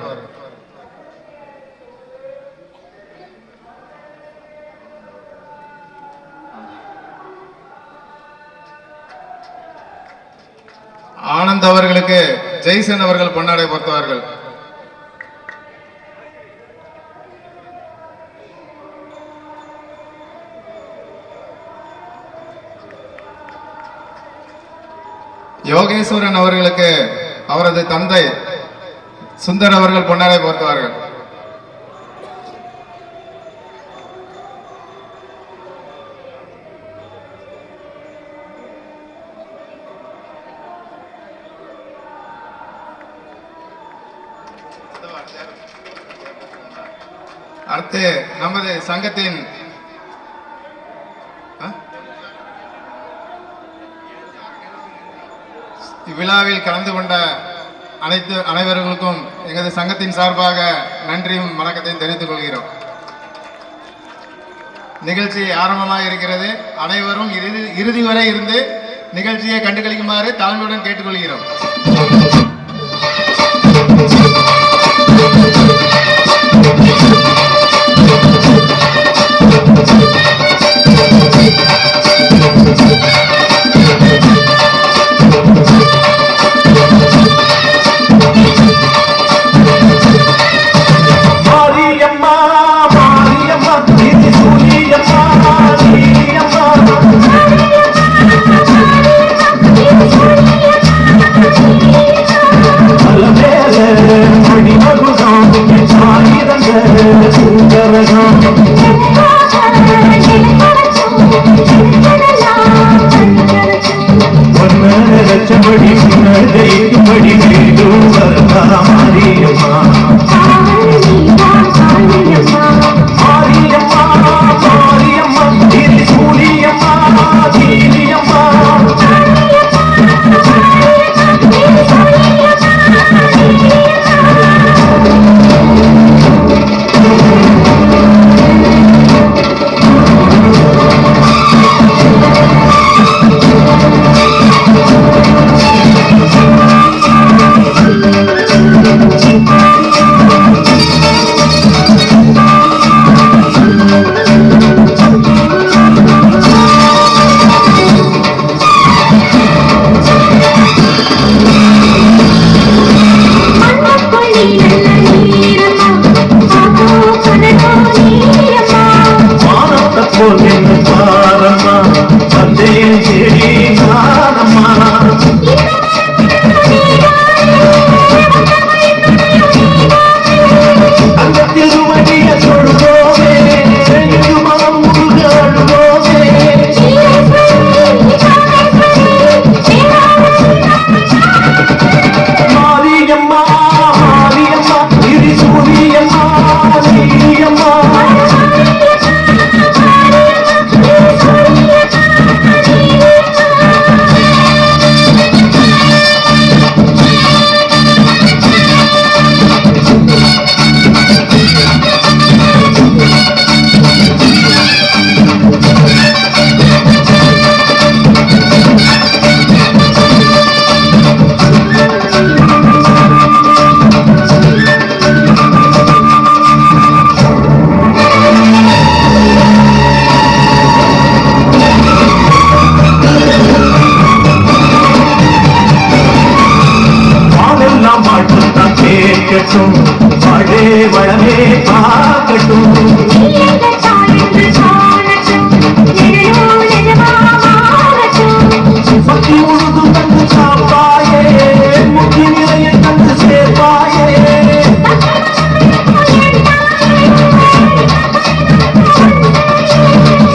ஆனந்த் அவர்களுக்கு ஜெய்சன் அவர்கள் பொன்னாடை பொறுத்தவர்கள். யோகேஸ்வரன் அவர்களுக்கு அவரது தந்தை சுந்தர் அவர்கள் பொன்னாடை பொறுத்தவர்கள். அடுத்து நமது சங்கத்தின் இவ்விழாவில் கலந்து கொண்ட அனைவர்களுக்கும் எங்களது சங்கத்தின் சார்பாக நன்றியும் வணக்கத்தையும் தெரிவித்துக் கொள்கிறோம். நிகழ்ச்சி ஆரம்பமாக இருக்கிறது. அனைவரும் இறுதி வரை இருந்து நிகழ்ச்சியை கண்டுகளிக்குமாறு தாழ்மையுடன் கேட்டுக்கொள்கிறோம். வாழட்டும் வாழே வளமே பார்க்கட்டும் பக்தி முழுதும் தந்து காப்பாயே முக்கிய நிலையை தந்து சேர்ப்பாயே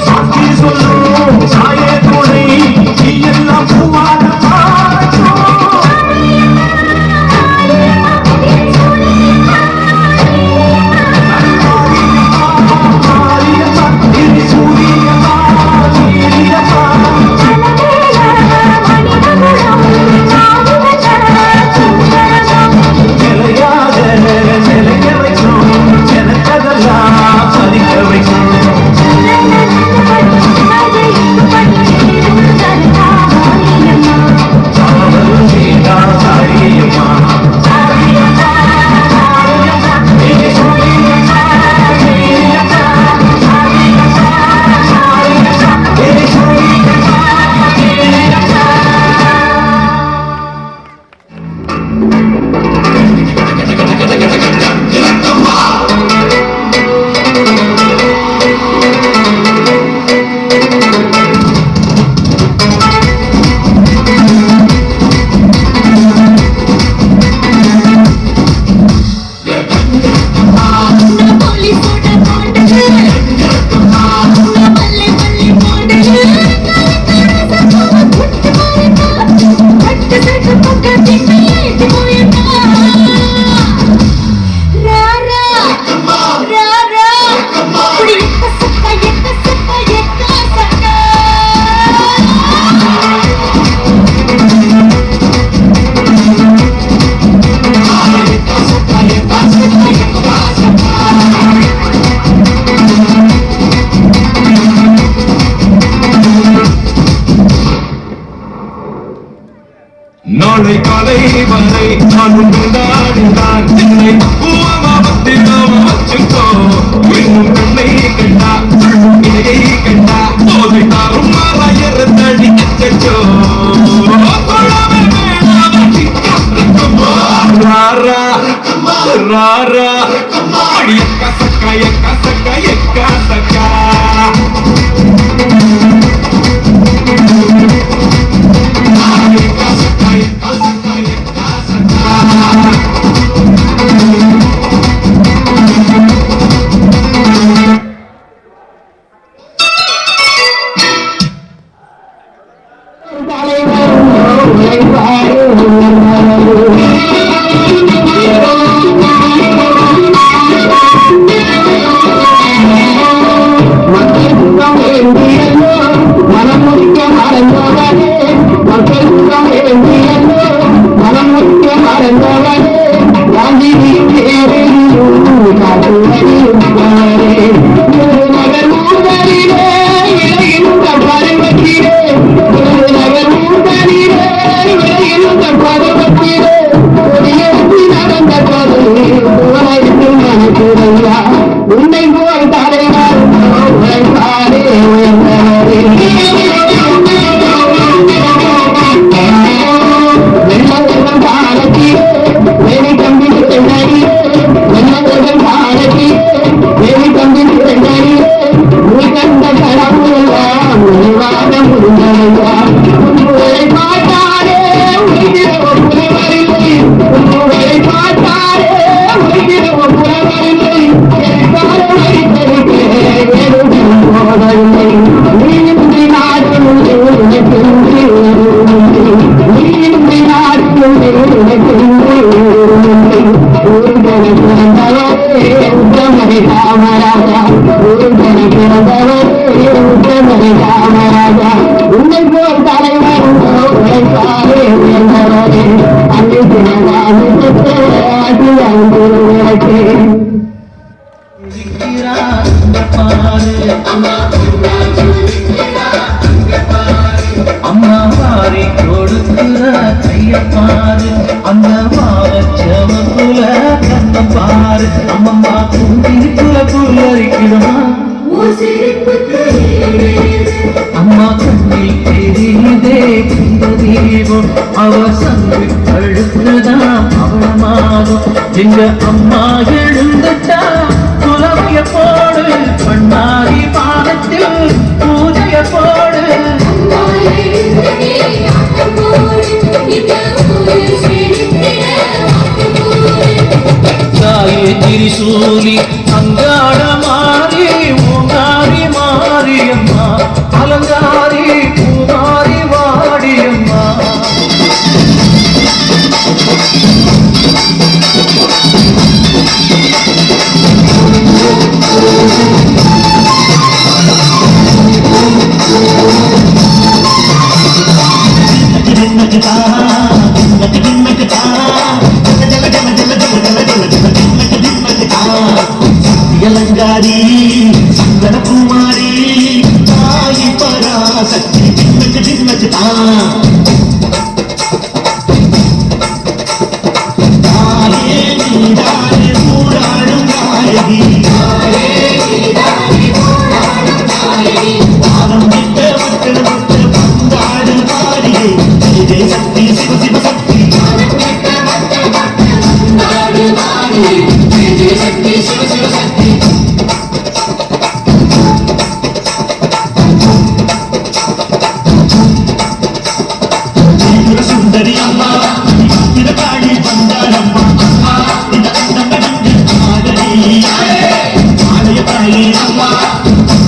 சாட்சி சொல்லும் சாயே துணை நீ எல்லாம் பூவான நாளை காலை வரை நானும் கொண்டாடினான் என்னை வச்சுக்கோ இன்னும் பெண்ணை கண்டா இதையை கண்டா போதை தாரும் மாறாயிரத்தடி அச்சோ ராரா ராரா எக்கா சக்கா எக்கா சக்கா எக்கா சக்கா அம்மா பாரி கொடுக்குற கையப்பாரு அந்த மாவச்சவக்குல கண்ண பாரு அம்மம்மா குந்திருக்குல புல்லரிக்கணுமா அம்மா கண்ணில் தெரியுதே தீபம் அவ சங்கு அழுக்குதான் அவளமாகும் எங்க அம்மா எழுந்துட்டா குலவைய போடு, பண்ணாரி பாதத்தில் பூஜைய போடு. தாயே திரிசூலி அங்காட மாறி மூங்காரி மாரியம்மா, அலங்காரி பூமாரி வாடியம்மா. அலங்காரி சந்தனகுமாரி தாயி பராசக்தி திம்மக்கு திம்மக்கு தாயே நீதானே ஊராடும் நாயகி, பாதம் விட்ட மக்கள் விட்ட பந்தாடு மாறியே ஜெய சக்தி சிவ சிவ சக்தி. ஜெய சக்தி சிவ சிவ சக்தி. சுந்தரி அம்மா காளி பந்தாரம்மா, அம்மா இந்த ஆலய தாயி அம்மா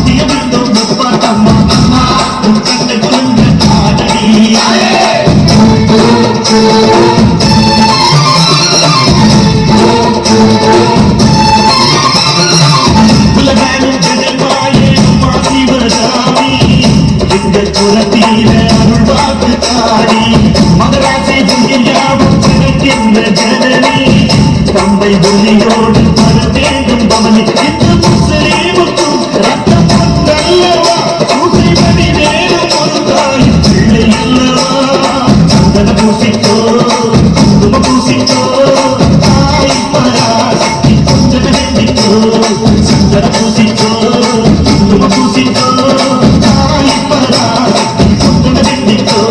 விருந்தோம் முப்பாட்டம்மா, அம்மா உன் கண்ண குழுந்த காதலி. உலகாலும் ஜெகமாயே அம்மா சிவகாமி, எங்க குலத்தீர அருள் பார்த்து தாடி. மகராசை புண்ணியாவும் பிறக்கின்ற ஜனனி, பம்பை புள்ளியோடு பரதேடும் பவனி. இந்த முஸ்லீமுக்கும் ரத்தம் அல்லவா, சூசைபடி நேரும் ஒரு தாய் பிள்ளை அல்லவா. சந்தன பூசிக்கோ குங்கும பூசிக்கோ தாய் பராசக்தி கொஞ்சம் வேண்டிக்கோ. சந்தன பூசிக்கோ குங்கும பூசிக்கோ தாய் பராசக்தி கொஞ்சம் வேண்டிக்கோ.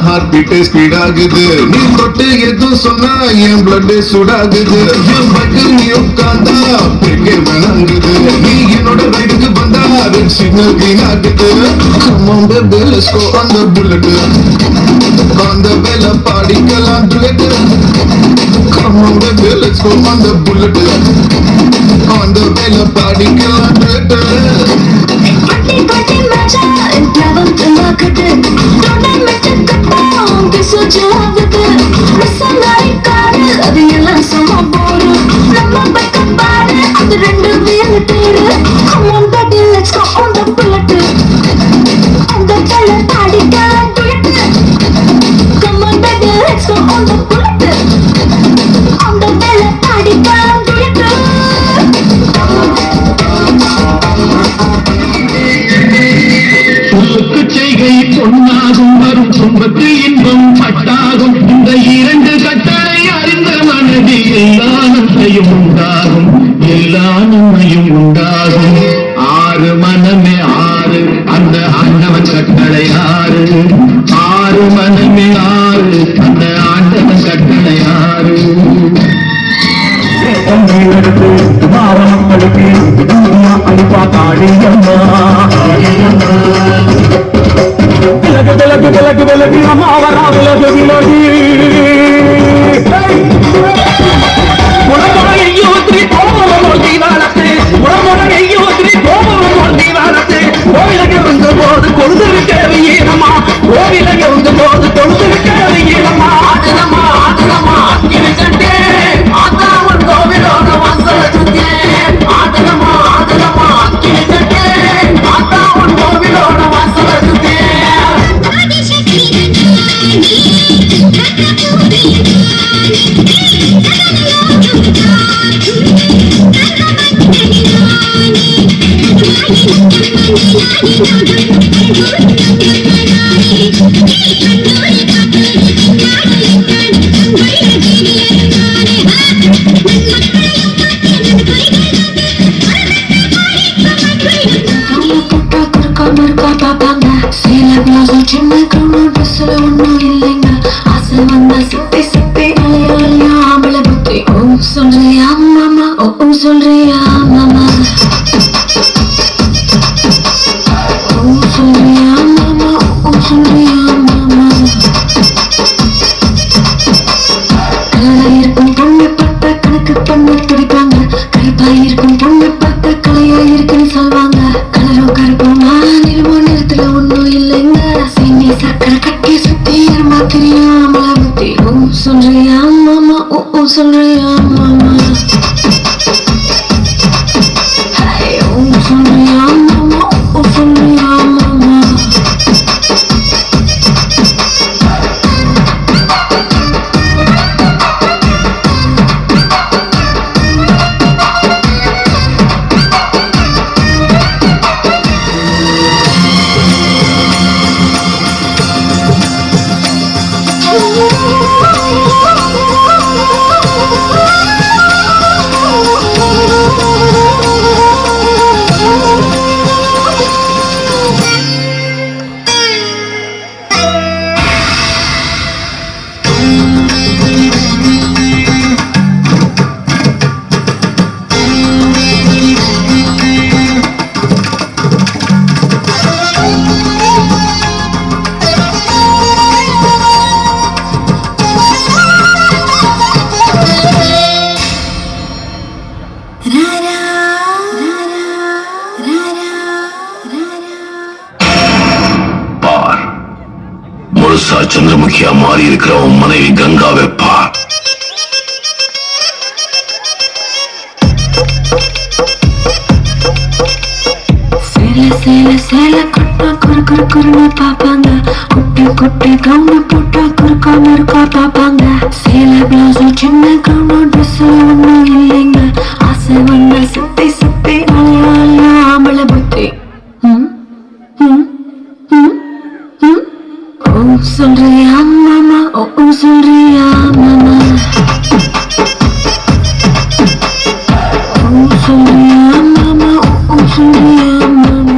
ஹார்ட் பீட் ஸ்பீட் ஆகுது, நீ தொட்டு எதுவும் சொன்னா என் பிளட் சூடாகுது. என் பக்கத்தில் நீ உட்கார்ந்தா பிரிக்க வேணாங்குது, நீ என்னோட ரைடுக்கு வந்தா ரெட் சிக்னல் கிரீன் ஆகுது. Come on baby let's go on the bullet, on the bella பாடிக்கலாம் duet. Come on baby let's go on the bullet, on the bella பாடிக்கலாம் duet. பட்டி பட்டி மச்சா இந்தவம் தமாக்கட்டு தோட மெட்டு கட்டோம் கிசு ஜாவது மிசலாய் காரு அது எல்லாம் சும்மா போடு. நம்ம பக்க பாரு அது ரெண்டு வேலை தேடு. Come on baby let's go on the bullet, அந்த கள்ள பாடிக்கலாம் duet. Come on baby let's go on the bullet, அந்த வேலை பாடிக்கலாம் duet. சொல்லுக்கு செய்கை பொன்னாகும், வரும் துன்பத்து இன்பம் பட்டாகும். இந்த இரண்டு கட்டளை அறிந்த மனதில் எல்லா நன்மையும் உண்டாகும், எல்லா நன்மையும் உண்டாகும். ஆறு மனமே ஆறு, அந்த ஆண்டவன் கட்டளை ஆறு. ஆறு மனமே ஆறு, அந்த ஆண்டவன் கட்டளை ஆறு. மக்களுக்கு அனுப்பா காளியம்மா, விலகு விலகு விலகு விலகு அம்மா வரா விலகு விலகி. உடம்புறையூற்றி கோபுரம் தீவாரத்து, உடம்புறையூற்றி கோபுரம் தீவாரத்து. கோவிலுக்கு வந்த போது கொழுந்திருக்கிறது ஈரமா, கோவிலுக்கு வந்த போது கொழுந்திருக்கிறது ஈரமா. ஆடுதமா ஆடுதமா இருக்கட்டே ஆத்தாவன் கோவிலோட வாசல சுத்தே. ஆடுதமா ஆடுதமா இருக்கட்டே ஆத்தாவன் கோவிலோட வாசல சுத்தே. Thank you. சின்ன கண்ணு ட்ரெஸ்ல ஒண்ணும் இல்லைங்க ஆசை வந்தா சுத்தி சுத்தி அலையா ஆம்பளை புத்தி ஓ சொல்றியா மாமா ஓ சொல்றியா மாமா ஓ சொல்றியா மாமா ஓ சொல்றியா மாமா கலரா இருக்கும் பொண்ணு பார்த்தா கணக்கு பண்ண துடிப்பாங்க கருப்பா இருக்கும் பொண்ணு பார்த்தா கலையா இருக்குன்னு சொல்வாங்க கலரும் கருப்புமா நிறமோ நிறத்துல ஒண்ணும் இல்லைங்க சீனி சக்கரை கட்டி சுத்தி ஏமா தெரியாமல புத்தி ஓ சொல்றியா மாமா ஓ சொல்றியா மாமா ஓ சொல்றியா மாமா ஓ சொல்றியா மாமா முழுசா சந்திரமுகியா மாறி இருக்கிற உன் மனைவி கங்காவை பார். சேல சேல கொட்டா குறு குறு குறுன்னு பாப்பாங்க குட்டி குட்டி கவுன போட்டா குறுக்காம இருக்கா பாப்பாங்க சேல பிளவுஸ் சின்ன கவுன ட்ரெஸ் ஒண்ணும் இல்லைங்க ஆசை வந்தா சுத்தி சுத்தி அலையா ஆம்பளை புத்தி ஓ சொல்றியா மாமா ஓ சொல்றியா மாமா ஓ சொல்றியா மாமா ஓ சொல்றியா மாமா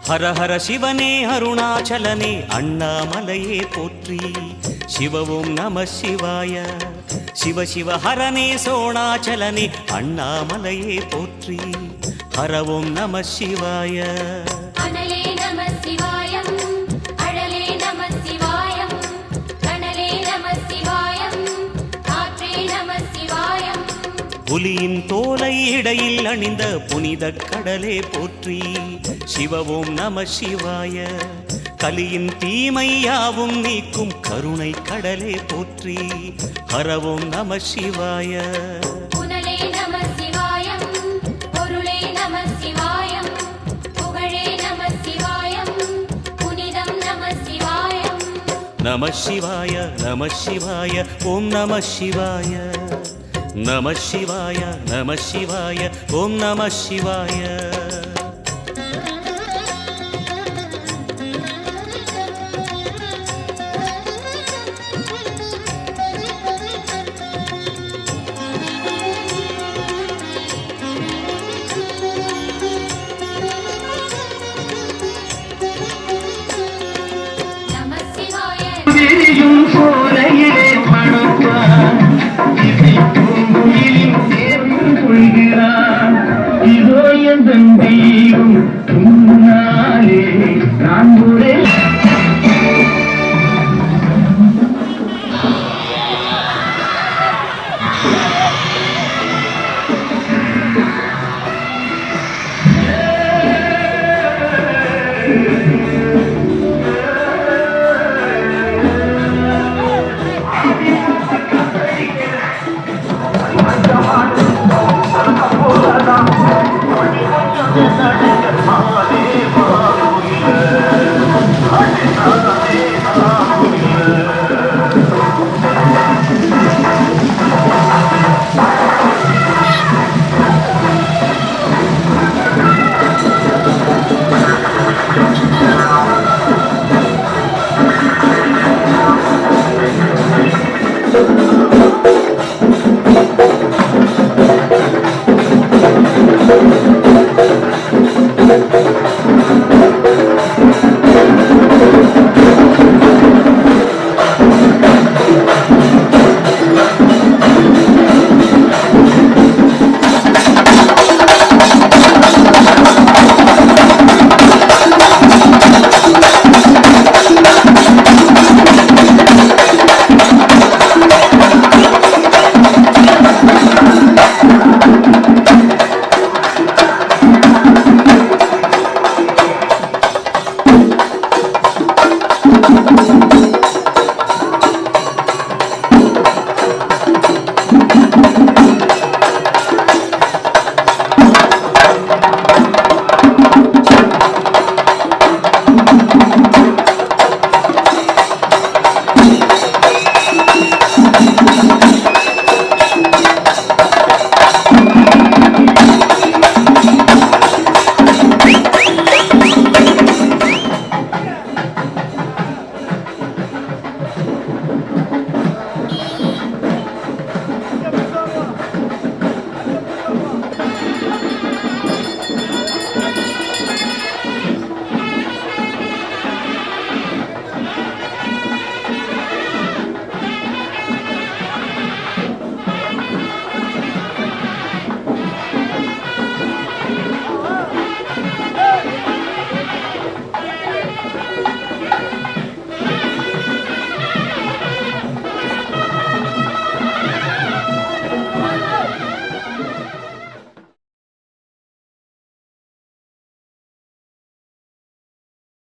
ஹர ஹர சிவனே அருணாச்சலனே அண்ணாமலையே போற்றி சிவவும் நம சிவாய சிவ சிவ ஹரனே சோணாச்சலனே அண்ணாமலையே போற்றி ஹரவும் நம சிவாய அனலே நம சிவாயம் அழலே நம சிவாயம் கனலே நம சிவாயம் காற்றே நம சிவாயம் புலியின் தோலை இடையில் அணிந்த புனித கடலே போற்றி. சிவ ஓம் நம சிவாய. கலியின் தீமை யாவும் நீக்கும் கருணை கடலே போற்றி. ஹர ஓம் நம சிவாய. புனலே நம சிவாயம், பொருளே நம சிவாயம், புகழே நம சிவாயம், புனிதம் நம சிவாயம். நம சிவாய நம சிவாய ஓம் நம சிவாய. நம சிவாய நம சிவாய ஓம் நம சிவாய.